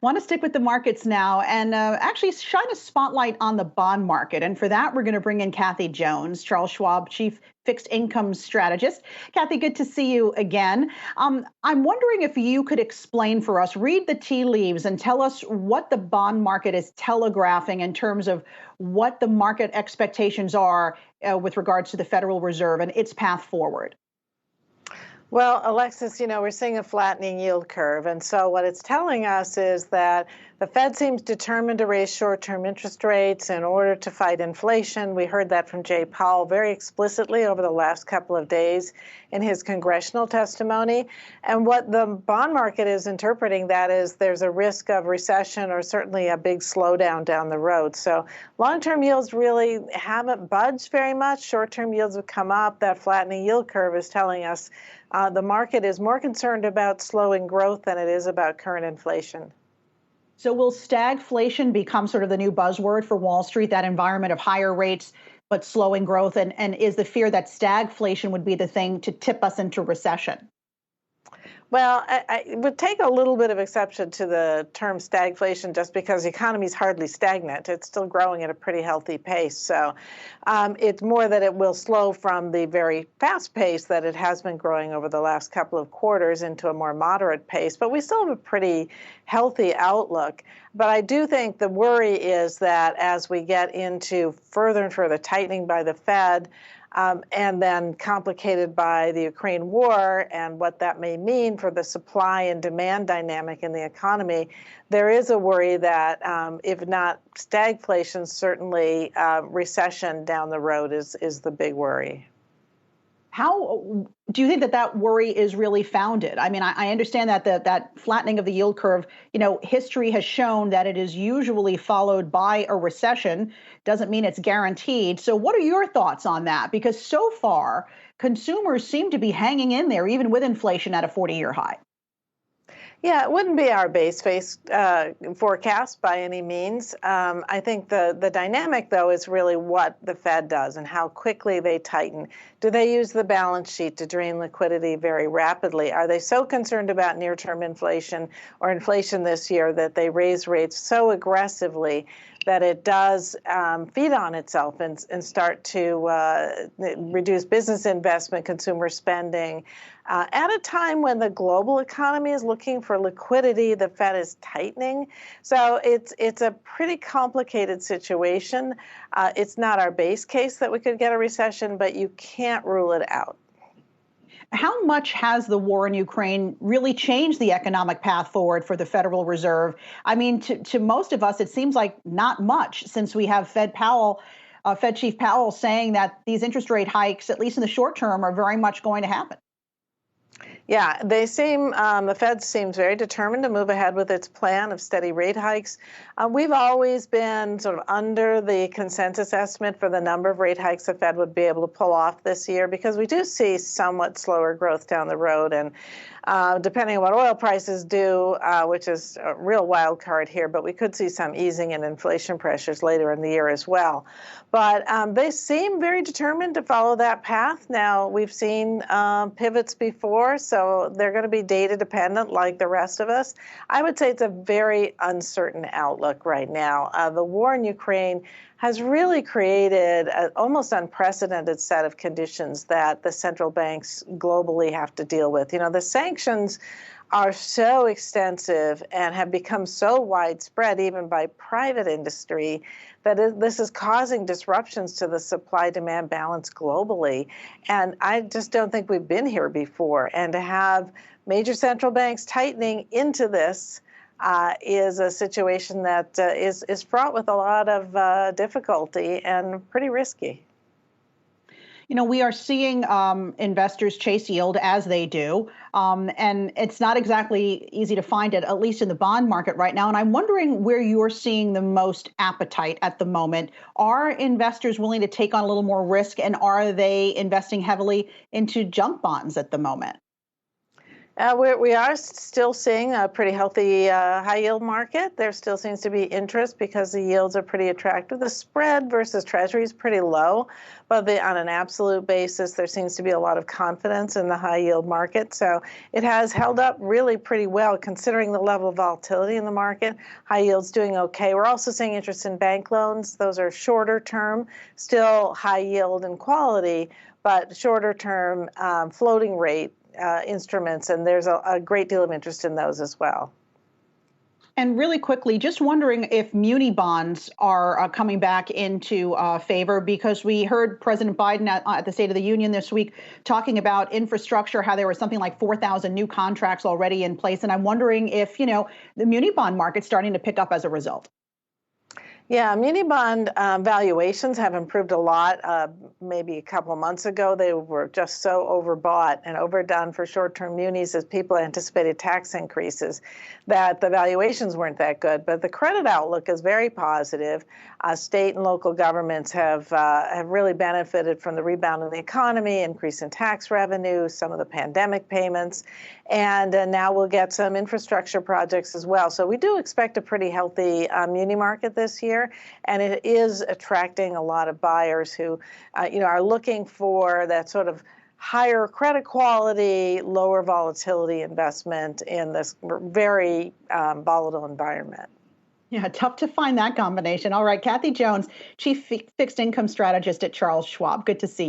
Want to stick with the markets now and actually shine a spotlight on the bond market. And for that, we're going to bring in Kathy Jones, Charles Schwab Chief Fixed Income Strategist. Kathy, good to see you again. I'm wondering if you could explain for us, read the tea leaves and tell us what the bond market is telegraphing in terms of what the market expectations are with regards to the Federal Reserve and its path forward. Well, Alexis, we're seeing a flattening yield curve. And so what it's telling us is that the Fed seems determined to raise short-term interest rates in order to fight inflation. We heard that from Jay Powell very explicitly over the last couple of days in his congressional testimony. And what the bond market is interpreting that is there's a risk of recession or certainly a big slowdown down the road. So long-term yields really haven't budged very much. Short-term yields have come up. That flattening yield curve is telling us the market is more concerned about slowing growth than it is about current inflation. So will stagflation become sort of the new buzzword for Wall Street, that environment of higher rates but slowing growth? And is the fear that stagflation would be the thing to tip us into recession? Well, I would take a little bit of exception to the term stagflation just because the economy is hardly stagnant. It's still growing at a pretty healthy pace. So it's more that it will slow from the very fast pace that it has been growing over the last couple of quarters into a more moderate pace. But we still have a pretty healthy outlook. But I do think the worry is that as we get into further and further tightening by the Fed, and then complicated by the Ukraine war and what that may mean for the supply and demand dynamic in the economy, there is a worry that if not stagflation, certainly recession down the road is the big worry. How do you think that worry is really founded? I mean, I understand that that flattening of the yield curve, history has shown that it is usually followed by a recession. Doesn't mean it's guaranteed. So what are your thoughts on that? Because so far, consumers seem to be hanging in there, even with inflation at a 40-year high. Yeah, it wouldn't be our base case forecast by any means. I think the dynamic, though, is really what the Fed does and how quickly they tighten. Do they use the balance sheet to drain liquidity very rapidly? Are they so concerned about near-term inflation or inflation this year that they raise rates so aggressively that it does feed on itself and start to reduce business investment, consumer spending? At a time when the global economy is looking for liquidity, the Fed is tightening. So it's a pretty complicated situation. It's not our base case that we could get a recession, but you can't rule it out. How much has the war in Ukraine really changed the economic path forward for the Federal Reserve? I mean, to most of us, it seems like not much, since we have Fed Chief Powell saying that these interest rate hikes, at least in the short term, are very much going to happen. Yeah, the Fed seems very determined to move ahead with its plan of steady rate hikes. We've always been sort of under the consensus estimate for the number of rate hikes the Fed would be able to pull off this year because we do see somewhat slower growth down the road. And depending on what oil prices do, which is a real wild card here, but we could see some easing in inflation pressures later in the year as well. But they seem very determined to follow that path. Now, we've seen pivots before, so they're going to be data dependent like the rest of us. I would say it's a very uncertain outlook right now. The war in Ukraine has really created an almost unprecedented set of conditions that the central banks globally have to deal with. The sanctions are so extensive and have become so widespread, even by private industry, that this is causing disruptions to the supply-demand balance globally. And I just don't think we've been here before. And to have major central banks tightening into this is a situation that is fraught with a lot of difficulty and pretty risky. We are seeing investors chase yield as they do, and it's not exactly easy to find it, at least in the bond market right now. And I'm wondering where you're seeing the most appetite at the moment. Are investors willing to take on a little more risk, and are they investing heavily into junk bonds at the moment? We are still seeing a pretty healthy high yield market. There still seems to be interest because the yields are pretty attractive. The spread versus Treasury is pretty low, but on an absolute basis, there seems to be a lot of confidence in the high yield market. So it has held up really pretty well considering the level of volatility in the market. High yield's doing okay. We're also seeing interest in bank loans. Those are shorter term, still high yield and quality, but shorter term floating rate instruments, and there's a great deal of interest in those as well. And really quickly, just wondering if muni bonds are coming back into favor, because we heard President Biden at the State of the Union this week talking about infrastructure, how there was something like 4,000 new contracts already in place. And I'm wondering if, the muni bond market's starting to pick up as a result. Yeah, muni bond valuations have improved a lot. Maybe a couple of months ago, they were just so overbought and overdone for short-term munis as people anticipated tax increases that the valuations weren't that good. But the credit outlook is very positive. State and local governments have really benefited from the rebound in the economy, increase in tax revenue, some of the pandemic payments, and now we'll get some infrastructure projects as well. So we do expect a pretty healthy muni market this year. And it is attracting a lot of buyers who, are looking for that sort of higher credit quality, lower volatility investment in this very volatile environment. Yeah, tough to find that combination. All right, Kathy Jones, Chief Fixed Income Strategist at Charles Schwab. Good to see you.